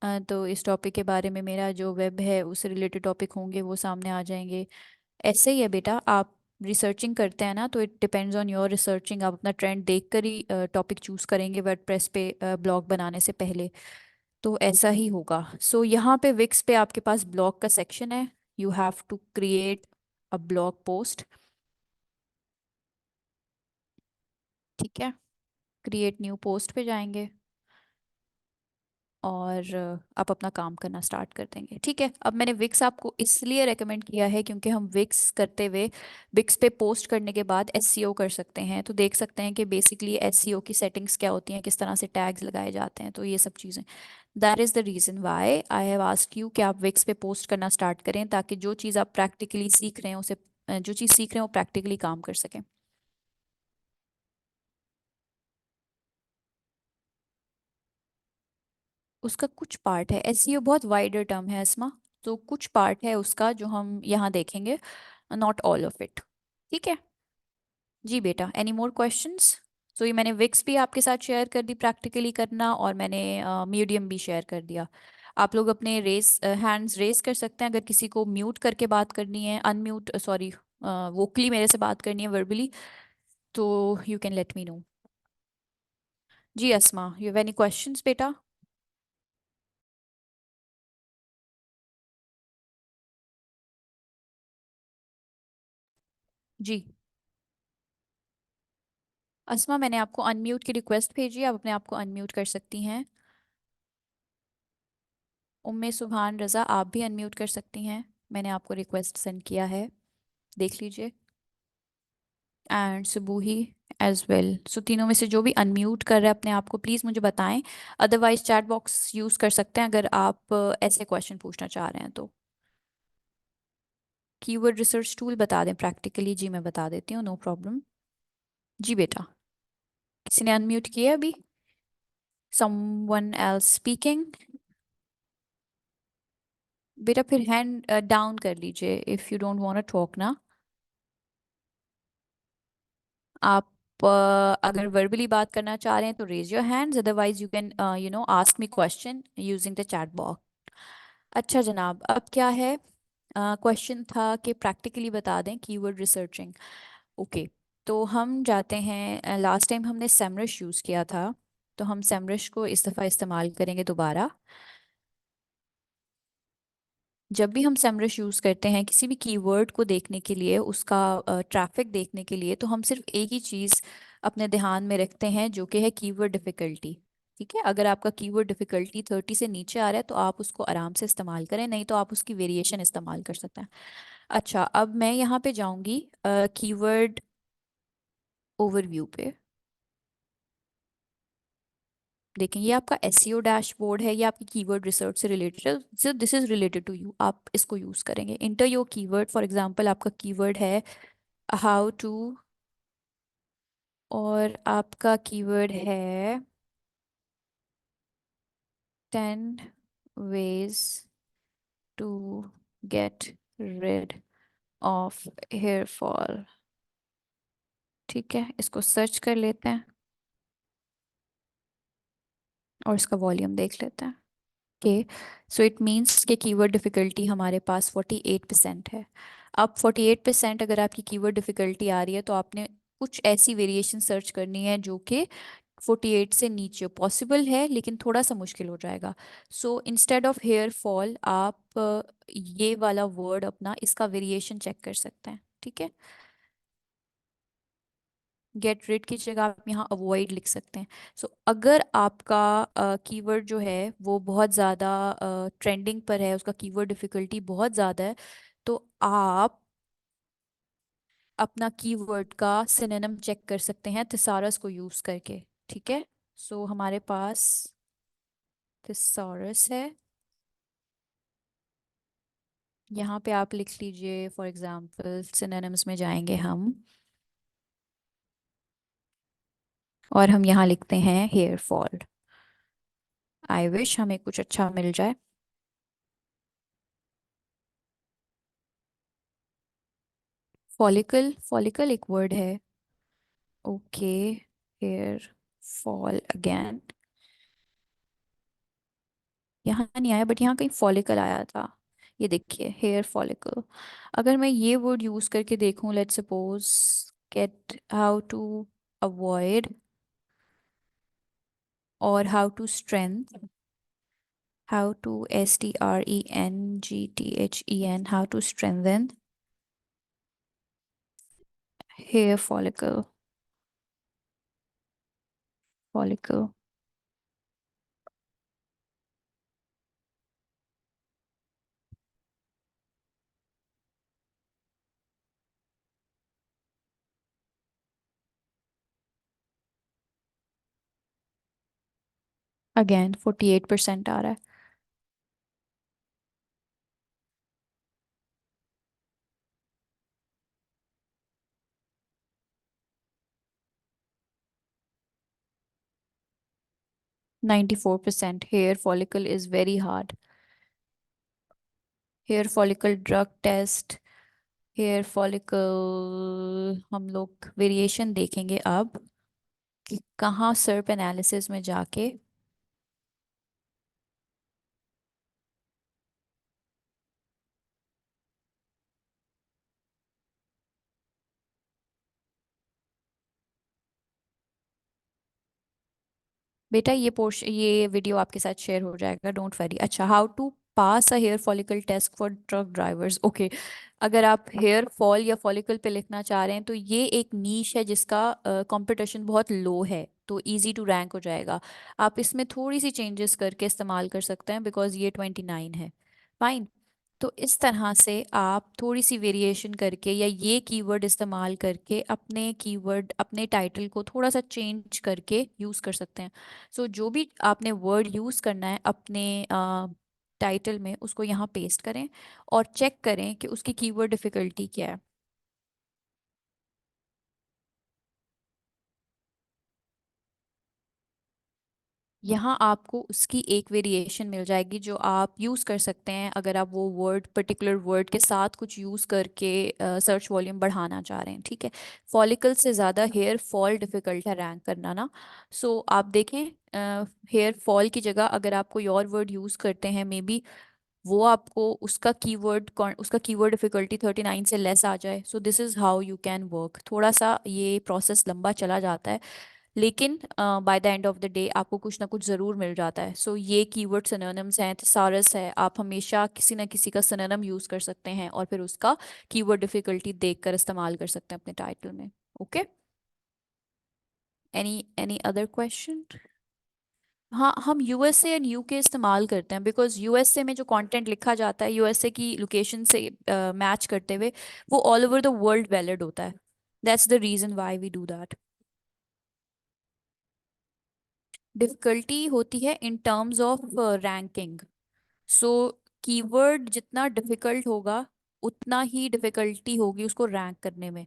तो इस टॉपिक के बारे में मेरा जो वेब है उससे रिलेटेड टॉपिक होंगे वो सामने आ जाएंगे। ऐसे ही है बेटा, आप रिसर्चिंग करते हैं ना तो it depends on your researching. आप अपना ट्रेंड देख कर ही टॉपिक चूज करेंगे वर्डप्रेस पे ब्लॉग बनाने से पहले। तो ऐसा ही होगा। सो यहाँ पे विक्स पे आपके पास ब्लॉग का सेक्शन है। You have to create a blog post. ठीक है, क्रिएट न्यू पोस्ट पे जाएंगे और आप अपना काम करना स्टार्ट कर देंगे। ठीक है, अब मैंने विक्स आपको इसलिए रेकमेंड किया है क्योंकि हम विक्स करते हुए विक्स पे पोस्ट करने के बाद एसईओ कर सकते हैं। तो देख सकते हैं कि बेसिकली एसईओ की सेटिंग्स क्या होती हैं, किस तरह से टैग्स लगाए जाते हैं, तो ये सब चीज़ें। That is the reason why I have asked you कि आप विक्स पे पोस्ट करना स्टार्ट करें, ताकि जो चीज़ आप प्रैक्टिकली सीख रहे हैं उसे, जो चीज़ सीख रहे हैं वो प्रैक्टिकली काम कर सकें। उसका कुछ पार्ट है, एसईओ बहुत वाइडर टर्म है इसमा। तो कुछ पार्ट है उसका जो हम यहाँ देखेंगे, नॉट ऑल ऑफ इट। ठीक है। जी बेटा, एनी मोर क्वेश्चंस? तो ये मैंने विक्स भी आपके साथ शेयर कर दी प्रैक्टिकली करना, और मैंने मीडियम भी शेयर कर दिया। आप लोग अपने रेस हैंड्स रेस कर सकते हैं अगर किसी को म्यूट करके बात करनी है, अनम्यूट सॉरी, वोकली मेरे से बात करनी है वर्बली, तो you can let me know. जी Asma, you have any questions बेटा? जी अस्मा, मैंने आपको अनम्यूट की रिक्वेस्ट भेजी है, आप अपने आप को अनम्यूट कर सकती हैं। उम्मे सुभान रज़ा, आप भी अनम्यूट कर सकती हैं। मैंने आपको रिक्वेस्ट सेंड किया है, देख लीजिए। And Subuhi as well. So तीनों में से जो भी अनम्यूट कर रहा है अपने आप को, प्लीज़ मुझे बताएं। अदरवाइज चैट बॉक्स यूज़ कर सकते हैं अगर आप ऐसे क्वेश्चन पूछना चाह रहे हैं तो। कीवर्ड रिसर्च टूल बता दें प्रैक्टिकली? जी मैं बता देती हूँ, नो प्रॉब्लम। जी बेटा, किसी ने अनम्यूट किया अभी? Someone else speaking? बेटा फिर हैंड डाउन कर लीजिए if you don't want to talk ना। आप अगर वर्बली बात करना चाह रहे हैं तो raise your hands, otherwise you can ask me question using the chat box. अच्छा जनाब, अब क्या है? क्वेश्चन था कि प्रैक्टिकली बता दें कीवर्ड रिसर्चिंग। ओके, तो हम जाते हैं, लास्ट टाइम हमने सेमरश यूज़ किया था, तो हम सेमरश को इस दफ़ा इस्तेमाल करेंगे दोबारा। जब भी हम सेमरश यूज़ करते हैं किसी भी कीवर्ड को देखने के लिए, उसका ट्रैफिक देखने के लिए, तो हम सिर्फ एक ही चीज़ अपने ध्यान में रखते हैं जो कि है कीवर्ड डिफ़िकल्टी। ठीक है, अगर आपका कीवर्ड डिफिकल्टी 30 से नीचे आ रहा है तो आप उसको आराम से इस्तेमाल करें, नहीं तो आप उसकी वेरिएशन इस्तेमाल कर सकते हैं। अच्छा, अब मैं यहाँ पे जाऊंगी कीवर्ड ओवरव्यू पे। देखें, ये आपका एसईओ डैशबोर्ड है, ये आपकी कीवर्ड रिसर्च से रिलेटेड है, so this is related to you, आप इसको यूज करेंगे। Enter your keyword, for example आपका कीवर्ड है हाउ टू, और आपका कीवर्ड है 10 ways to get rid of hair fall। ठीक है, इसको सर्च कर लेते हैं और इसका वॉल्यूम देख लेते हैं। ओके, सो इट मीन्स कि कीवर्ड डिफ़िकल्टी हमारे पास 48% है। अब 48% अगर आपकी कीवर्ड डिफ़िकल्टी आ रही है तो आपने कुछ ऐसी वेरिएशन सर्च करनी है जो कि 48 से नीचे पॉसिबल है, लेकिन थोड़ा सा मुश्किल हो जाएगा। So instead of hair fall आप ये वाला वर्ड अपना, इसका वेरिएशन चेक कर सकते हैं। ठीक है, गेट रिड की जगह आप यहाँ अवॉइड लिख सकते हैं। सो अगर आपका कीवर्ड जो है वो बहुत ज़्यादा ट्रेंडिंग पर है, उसका कीवर्ड डिफ़िकल्टी बहुत ज़्यादा है, तो आप अपना कीवर्ड का सिनोनिम चेक कर सकते हैं थिसारस को यूज़ करके। ठीक है, सो हमारे पास थिसारस है, यहाँ पे आप लिख लीजिए, फॉर एग्जांपल सिनोनिम्स में जाएंगे हम, और हम यहाँ लिखते हैं हेयर फॉल। आई विश हमें कुछ अच्छा मिल जाए। फॉलिकल, फॉलिकल एक वर्ड है। ओके, हेयर फॉल अगेन, यहाँ नहीं आया, बट यहाँ कहीं फॉलिकल आया था। ये देखिए, हेयर फॉलिकल। अगर मैं ये वर्ड यूज करके देखूं, let's suppose get how to avoid और how to strength, how to STRENGTHEN, how to strengthen hair follicle, follicle. Again 48% आ रहा है। 94%, hair follicle is very hard. Hair follicle drug test, hair follicle, हम लोग variation देखेंगे अब कि कहाँ सर्प एनालिसिस में जाके। बेटा ये पोर्शन, ये वीडियो आपके साथ शेयर हो जाएगा, डोंट वरी। अच्छा, how to pass a hair follicle test for truck drivers. Okay, अगर आप हेयर फॉल या फॉलिकल पे लिखना चाह रहे हैं तो ये एक नीश है जिसका कंपटीशन बहुत लो है, तो इजी टू रैंक हो जाएगा। आप इसमें थोड़ी सी चेंजेस करके इस्तेमाल कर सकते हैं, बिकॉज ये 29 है। फाइन, तो इस तरह से आप थोड़ी सी वेरिएशन करके या ये कीवर्ड इस्तेमाल करके अपने कीवर्ड, अपने टाइटल को थोड़ा सा चेंज करके यूज़ कर सकते हैं। सो जो भी आपने वर्ड यूज़ करना है अपने टाइटल में, उसको यहाँ पेस्ट करें और चेक करें कि उसकी कीवर्ड डिफ़िकल्टी क्या है। यहाँ आपको उसकी एक वेरिएशन मिल जाएगी जो आप यूज़ कर सकते हैं अगर आप वो वर्ड, पर्टिकुलर वर्ड के साथ कुछ यूज़ करके सर्च वॉल्यूम बढ़ाना चाह रहे हैं। ठीक है, फॉलिकल से ज़्यादा हेयर फॉल डिफ़िकल्ट है रैंक करना ना। सो आप देखें, हेयर फॉल की जगह अगर आप कोई और वर्ड यूज़ करते हैं, मे बी वो आपको उसका कीवर्ड, उसका कीवर्ड डिफ़िकल्टी 39 से लेस आ जाए। सो this is how you can work. थोड़ा सा ये प्रोसेस लंबा चला जाता है, लेकिन by the end of the day आपको कुछ ना कुछ ज़रूर मिल जाता है। सो ये कीवर्ड सिनोनिम्स हैं, थिसारस है, आप हमेशा किसी ना किसी का सिनोनिम यूज़ कर सकते हैं और फिर उसका कीवर्ड डिफ़िकल्टी देखकर इस्तेमाल कर सकते हैं अपने टाइटल में। Okay, any any other question? हाँ, हम यूएसए एंड यूके इस्तेमाल करते हैं बिकॉज यूएसए में जो कंटेंट लिखा जाता है यूएसए की लोकेशन से मैच करते हुए वो all over the world valid होता है। That's the reason why we do that. Difficulty होती है in terms of ranking. So keyword जितना डिफिकल्ट होगा उतना ही डिफिकल्टी होगी उसको रैंक करने में,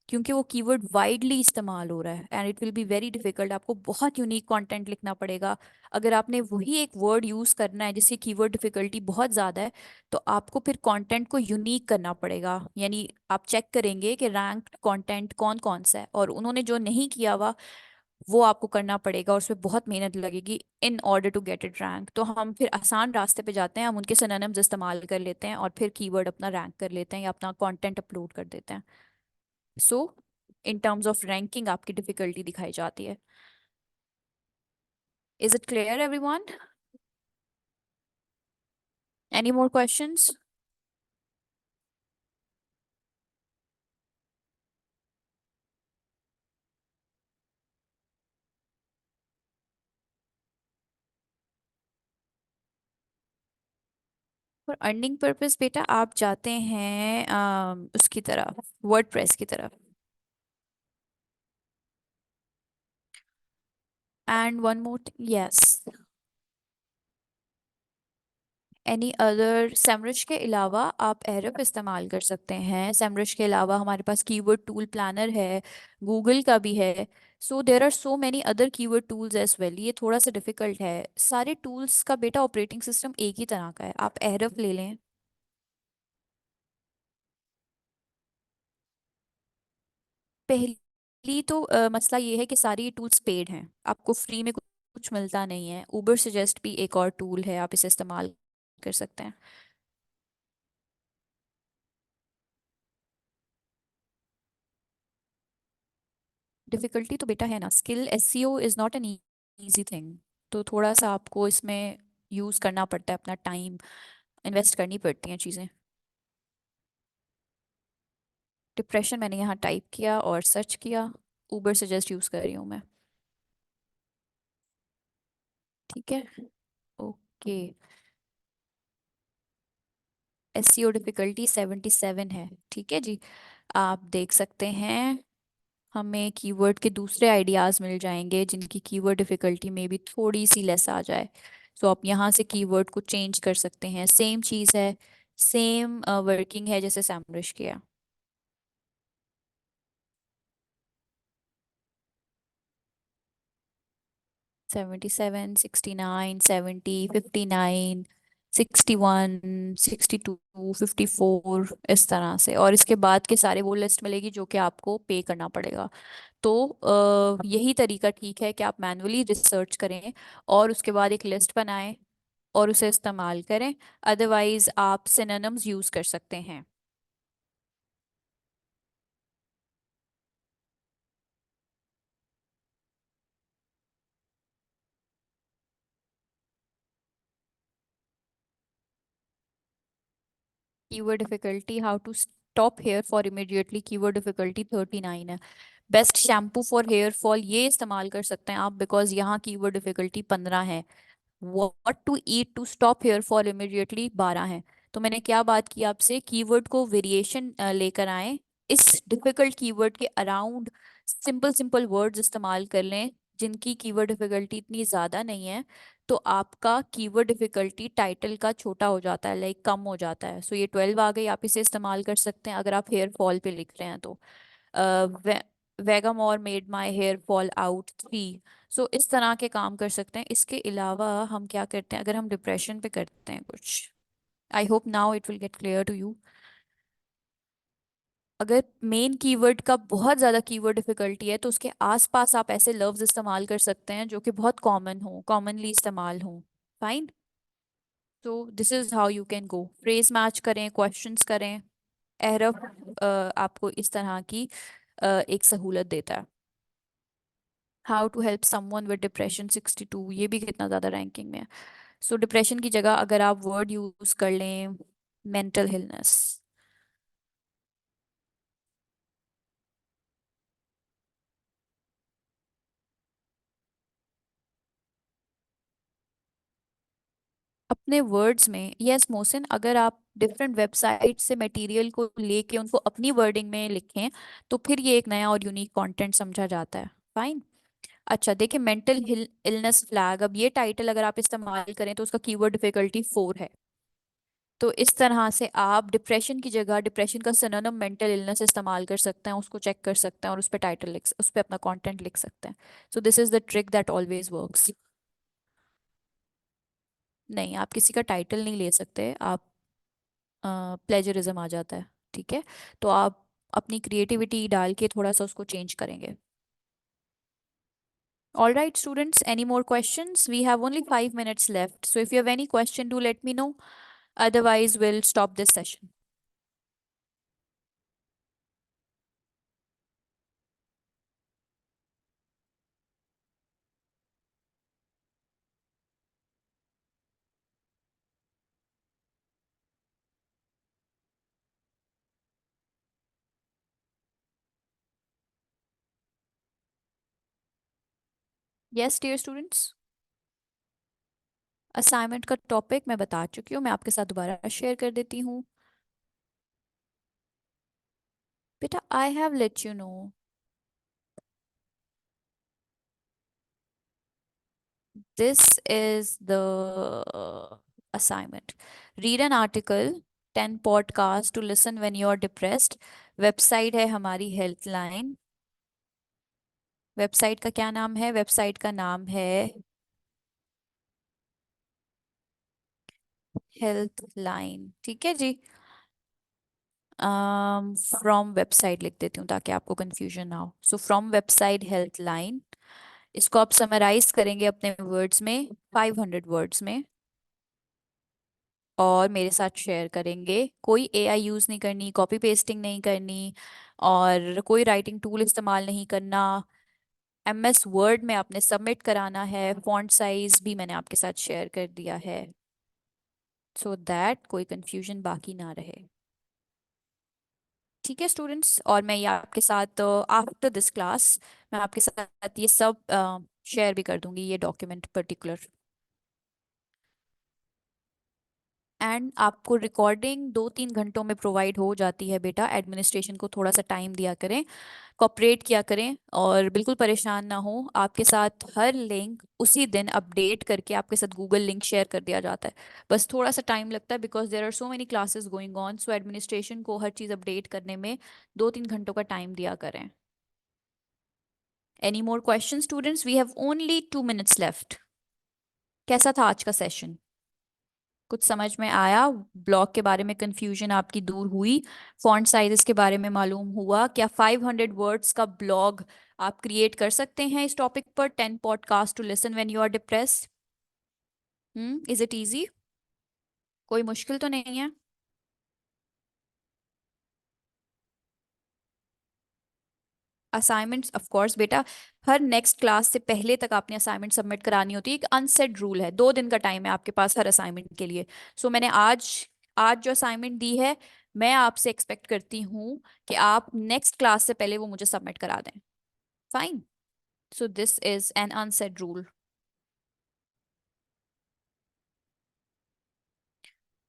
क्योंकि वो कीवर्ड वाइडली इस्तेमाल हो रहा है and it will be very difficult. आपको बहुत यूनिक कंटेंट लिखना पड़ेगा। अगर आपने वही एक वर्ड यूज करना है जिसकी कीवर्ड डिफिकल्टी बहुत ज़्यादा है तो आपको फिर कंटेंट को यूनिक करना पड़ेगा। यानी आप चेक करेंगे कि रैंक्ड कंटेंट कौन कौन सा है और उन्होंने जो नहीं किया हुआ वो आपको करना पड़ेगा और उसमें बहुत मेहनत लगेगी in order to get it rank. तो हम फिर आसान रास्ते पे जाते हैं, हम उनके सिनोनिम्स इस्तेमाल कर लेते हैं और फिर कीवर्ड अपना रैंक कर लेते हैं या अपना कंटेंट अपलोड कर देते हैं। So in terms of ranking आपकी डिफिकल्टी दिखाई जाती है। Is it clear everyone? Any more questions? For earning purpose बेटा आप जाते हैं उसकी तरफ, वर्डप्रेस की तरफ। And one more, yes, any other Semrush के अलावा आप एरप इस्तेमाल कर सकते हैं। सेमरिश के अलावा हमारे पास कीवर्ड टूल प्लानर है, गूगल का भी है। So there are so many other keyword tools as well. ये थोड़ा सा डिफिकल्ट है। सारे टूल्स का बेटा ऑपरेटिंग सिस्टम एक ही तरह का है, आप एरप ले लें। पहली तो मसला ये है कि सारी ये टूल्स पेड हैं, आपको फ्री में कुछ मिलता नहीं है। उबर सजेस्ट भी एक और टूल है, आप इसे इस्तेमाल कर सकते हैं। डिफिकल्टी तो बेटा है ना, skill SEO is not an easy thing. तो थोड़ा सा आपको इसमें यूज करना पड़ता है, अपना टाइम इन्वेस्ट करनी पड़ती हैं चीज़ें। डिप्रेशन मैंने यहाँ टाइप किया और सर्च किया, उबर सजेस्ट यूज कर रही हूँ मैं। ठीक है, ओके। एसईओ डिफिकल्टी 77 है, ठीक है जी। आप देख सकते हैं हमें कीवर्ड के दूसरे आइडियाज मिल जाएंगे जिनकी कीवर्ड डिफिकल्टी में भी थोड़ी सी लेस आ जाए। सो आप यहाँ से कीवर्ड को चेंज कर सकते हैं, सेम चीज़ है, सेम वर्किंग है जैसे सैमरिश किया। 77, 69, 70, 59, 61, 62, 54, इस तरह से। और इसके बाद के सारे वो लिस्ट मिलेगी जो कि आपको पे करना पड़ेगा। तो यही तरीका ठीक है कि आप मैनुअली रिसर्च करें और उसके बाद एक लिस्ट बनाएं और उसे इस्तेमाल करें। अदरवाइज आप सिनोनिम्स यूज कर सकते हैं। Keyword difficulty, how to stop hair fall immediately, keyword difficulty 39 है। Best shampoo for hair fall ये इस्तेमाल कर सकते हैं आप बिकॉज यहाँ कीवर्ड डिफिकल्टी 15 है। What to eat to stop hair fall immediately 12 है। तो मैंने क्या बात की आपसे, कीवर्ड को वेरिएशन लेकर आए, इस डिफिकल्ट कीवर्ड के अराउंड सिंपल सिंपल वर्ड्स इस्तेमाल कर लें जिनकी कीवर्ड डिफिकल्टी इतनी ज़्यादा नहीं है। तो आपका कीवर्ड डिफिकल्टी टाइटल का छोटा हो जाता है, लाइक कम हो जाता है। सो ये 12 आ गई, आप इसे इस्तेमाल कर सकते हैं अगर आप हेयर फॉल पे लिख रहे हैं तो। Vegamour made my hair fall out 3। So इस तरह के काम कर सकते हैं। इसके अलावा हम क्या करते हैं, अगर हम डिप्रेशन पे करते हैं कुछ, I hope now it will get clear to you. अगर मेन कीवर्ड का बहुत ज़्यादा कीवर्ड डिफिकल्टी है तो उसके आसपास आप ऐसे लफ्ज इस्तेमाल कर सकते हैं जो कि बहुत कॉमन हो, कॉमनली इस्तेमाल हो। फाइन। तो this is how you can go, phrase match करें, क्वेश्चंस करें। एरफ आपको इस तरह की एक सहूलत देता है। How to help someone with depression 62, ये भी कितना ज़्यादा रैंकिंग में है। सो डिप्रेशन की जगह अगर आप वर्ड यूज़ कर लें मेंटल हिलनेस। अपने वर्ड्स में, यस मोहसिन, अगर आप डिफरेंट वेबसाइट से मटेरियल को लेके उनको अपनी वर्डिंग में लिखें तो फिर ये एक नया और यूनिक कंटेंट समझा जाता है। फाइन। अच्छा देखिए, मेंटल इलनेस फ्लैग, अब ये टाइटल अगर आप इस्तेमाल करें तो उसका कीवर्ड डिफिकल्टी 4 है। तो इस तरह से आप डिप्रेशन की जगह डिप्रेशन का सिनोनिम मेंटल इलनेस इस्तेमाल कर सकते हैं, उसको चेक कर सकते हैं और उस पर टाइटल लिख, उस पर अपना कंटेंट लिख सकते हैं। सो this is the trick that always works. नहीं, आप किसी का टाइटल नहीं ले सकते, आप प्लेजरिज्म आ जाता है। ठीक है, तो आप अपनी क्रिएटिविटी डाल के थोड़ा सा उसको चेंज करेंगे। All right, students, any more questions? We have only 5 minutes left. So if you have any question, do let me know. Otherwise, we'll stop this session. Yes, dear students. Assignment का topic मैं बता चुकी हूँ, मैं आपके साथ दोबारा share कर देती हूँ। बेटा, I have let you know. This is the assignment. Read an article, 10 podcast to listen when you are depressed. Website है हमारी हेल्पलाइन। वेबसाइट का क्या नाम है? वेबसाइट का नाम है हेल्पलाइन। ठीक है जी। फ्रॉम वेबसाइट लिख देती हूँ ताकि आपको कंफ्यूजन ना हो। सो फ्रॉम वेबसाइट हेल्पलाइन, इसको आप समराइज करेंगे अपने वर्ड्स में, 500 वर्ड्स में, और मेरे साथ शेयर करेंगे। कोई एआई यूज़ नहीं करनी, कॉपी पेस्टिंग नहीं करनी, और कोई राइटिंग टूल इस्तेमाल नहीं करना। एमएस वर्ड में आपने सबमिट कराना है, फॉन्ट साइज भी मैंने आपके साथ शेयर कर दिया है, सो दैट कोई कंफ्यूजन बाकी ना रहे। ठीक है स्टूडेंट्स, और मैं ये आपके साथ आफ्टर दिस क्लास मैं आपके साथ ये सब शेयर भी कर दूंगी, ये डॉक्यूमेंट पर्टिकुलर। एंड आपको रिकॉर्डिंग 2-3 घंटों में प्रोवाइड हो जाती है बेटा। एडमिनिस्ट्रेशन को थोड़ा सा टाइम दिया करें, कॉपरेट किया करें, और बिल्कुल परेशान ना हो। आपके साथ हर लिंक उसी दिन अपडेट करके आपके साथ गूगल लिंक शेयर कर दिया जाता है। बस थोड़ा सा टाइम लगता है because there are so many classes going on, so administration को हर चीज़ अपडेट करने में 2-3 घंटों का टाइम दिया करें। Any more question students? We have only 2 minutes left. कैसा था आज का सेशन? कुछ समझ में आया? ब्लॉग के बारे में कंफ्यूजन आपकी दूर हुई? फॉन्ट साइजेस के बारे में मालूम हुआ? क्या 500 वर्ड्स का ब्लॉग आप क्रिएट कर सकते हैं इस टॉपिक पर? 10 podcast to listen when you are depressed. Is it easy? कोई मुश्किल तो नहीं है? असाइनमेंट्स ऑफ कोर्स बेटा, हर नेक्स्ट क्लास से पहले तक आपने असाइनमेंट सबमिट करानी होती है। एक अनसेट रूल है, 2 दिन का टाइम है आपके पास हर असाइनमेंट के लिए। सो मैंने आज आज जो असाइनमेंट दी है, मैं आपसे एक्सपेक्ट करती हूँ कि आप नेक्स्ट क्लास से पहले वो मुझे सबमिट करा दें। Fine. So this is an unset rule.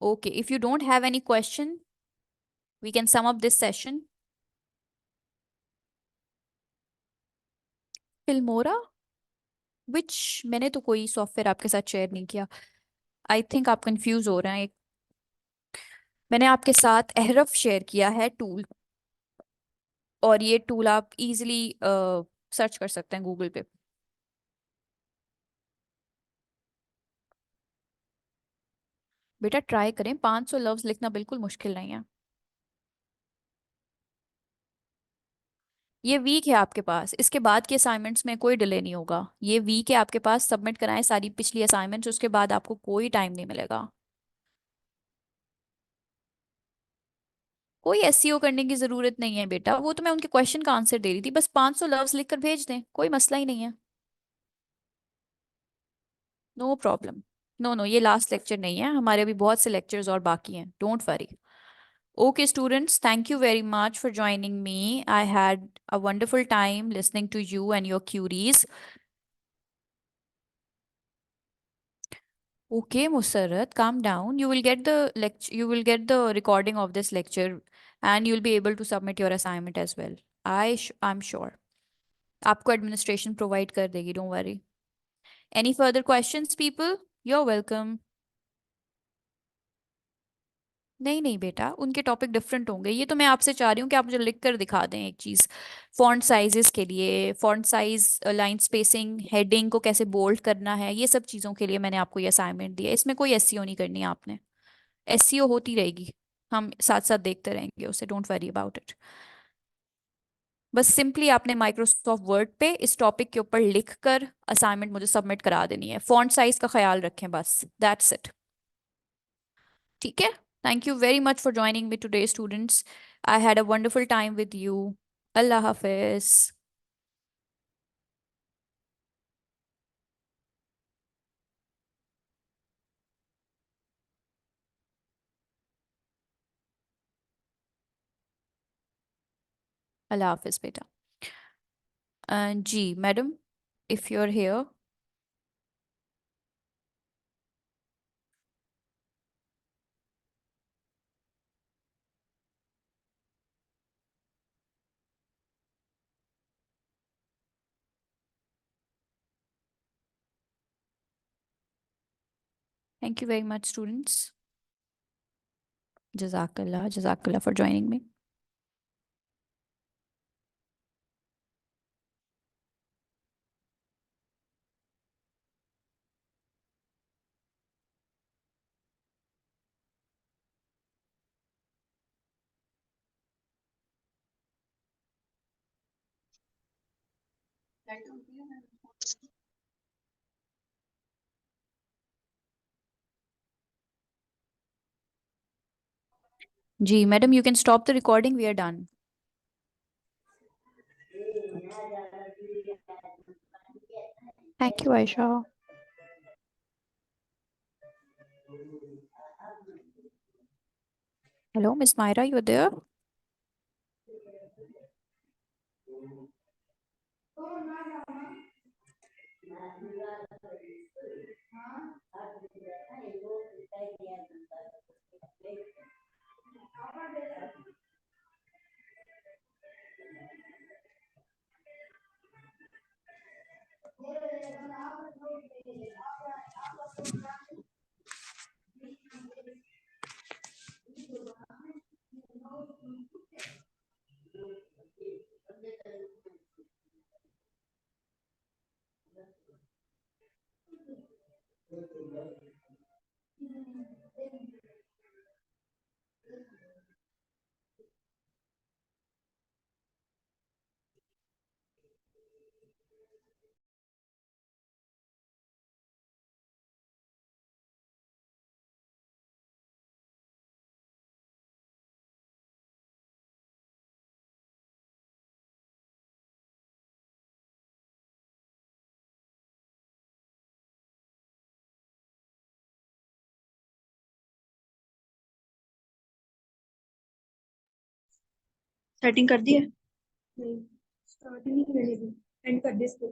Okay, if you don't have any question, we can sum up this session. Filmora? Which? मैंने तो कोई सॉफ्टवेयर आपके साथ शेयर नहीं किया। आई थिंक आप कंफ्यूज हो रहे हैं। मैंने आपके साथ एहरफ शेयर किया है टूल, और ये टूल आप इजीली सर्च कर सकते हैं गूगल पे। बेटा ट्राई करें, 500 लफ्ज लिखना बिल्कुल मुश्किल नहीं है। ये वीक है आपके पास, इसके बाद के असाइनमेंट्स में कोई डिले नहीं होगा। ये वीक है आपके पास, सबमिट कराएं सारी पिछली असाइनमेंट्स, उसके बाद आपको कोई टाइम नहीं मिलेगा। कोई एसईओ करने की जरूरत नहीं है बेटा, वो तो मैं उनके क्वेश्चन का आंसर दे रही थी। बस 500 लफ्ज लिखकर भेज दें, कोई मसला ही नहीं है। No problem. नो नो, ये लास्ट लेक्चर नहीं है, हमारे अभी बहुत से लेक्चर्स और बाकी हैं, don't worry. Okay, students, thank you very much for joining me. I had a wonderful time listening to you and your queries. Okay, Musarrat, calm down. You will get the lecture, you will get the recording of this lecture and you'll be able to submit your assignment as well. I'm sure. आपको administration provide कर देगी, don't worry. Any further questions, people? You're welcome. नहीं नहीं बेटा, उनके topic different होंगे। ये तो मैं आपसे चाह रही हूँ कि आप मुझे लिख कर दिखा दें एक चीज़। फॉन्ट साइजेस के लिए, font size, line spacing, heading को कैसे बोल्ड करना है, ये सब चीज़ों के लिए मैंने आपको ये असाइनमेंट दिया है। इसमें कोई एसईओ नहीं करनी है आपने। एसईओ होती रहेगी, हम साथ साथ देखते रहेंगे उसे, डोंट वरी अबाउट इट। बस सिंपली आपने माइक्रोसॉफ्ट वर्ड पे इस टॉपिक के ऊपर लिख कर असाइनमेंट मुझे सबमिट करा देनी है। फॉन्ट साइज का ख्याल रखें बस, दैट्स इट। ठीक है। Thank you very much for joining me today students. I had a wonderful time with you. अल्लाह हाफिज। अल्लाह हाफिज बेटा। जी madam, if you are here. Thank you very much students. जजाकल्ला फॉर ज्वाइनिंग मी। जी madam, you can stop the recording, we are done. Thank you Ayesha. Hello miss Myra, you are there? Setting कर दी है? नहीं, स्टार्ट ही नहीं करने दी। And कर दे इसको।